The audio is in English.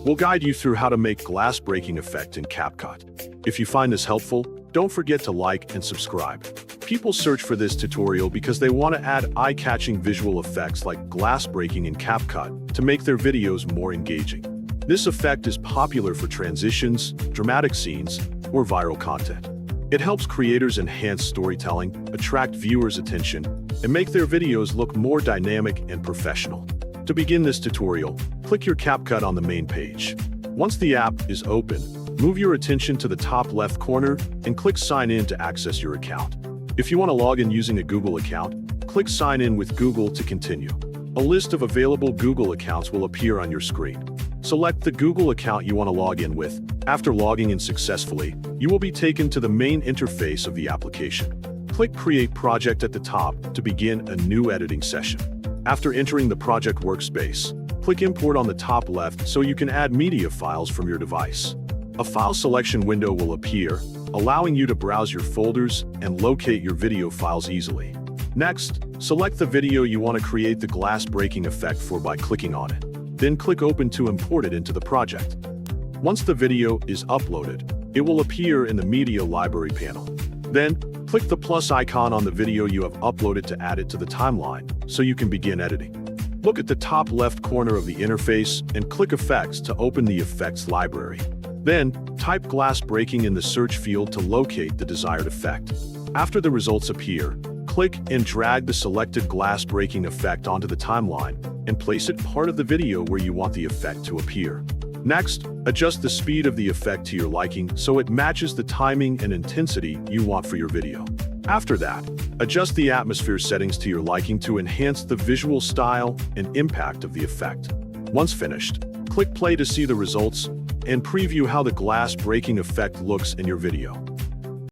We'll guide you through how to make glass breaking effect in CapCut. If you find this helpful, don't forget to like and subscribe. People search for this tutorial because they want to add eye-catching visual effects like glass breaking in CapCut to make their videos more engaging. This effect is popular for transitions, dramatic scenes, or viral content. It helps creators enhance storytelling, attract viewers' attention, and make their videos look more dynamic and professional. To begin this tutorial, click your CapCut on the main page. Once the app is open, move your attention to the top left corner and click Sign In to access your account. If you want to log in using a Google account, click Sign In with Google to continue. A list of available Google accounts will appear on your screen. Select the Google account you want to log in with. After logging in successfully, you will be taken to the main interface of the application. Click Create Project at the top to begin a new editing session. After entering the project workspace, click Import on the top left so you can add media files from your device. A file selection window will appear, allowing you to browse your folders and locate your video files easily. Next, select the video you want to create the glass breaking effect for by clicking on it. Then click Open to import it into the project. Once the video is uploaded, it will appear in the Media Library panel. Then, click the plus icon on the video you have uploaded to add it to the timeline so you can begin editing. Look at the top left corner of the interface and click Effects to open the effects library. Then, type glass breaking in the search field to locate the desired effect. After the results appear, click and drag the selected glass breaking effect onto the timeline and place it part of the video where you want the effect to appear. Next, adjust the speed of the effect to your liking so it matches the timing and intensity you want for your video. After that, adjust the atmosphere settings to your liking to enhance the visual style and impact of the effect. Once finished, click play to see the results and preview how the glass breaking effect looks in your video.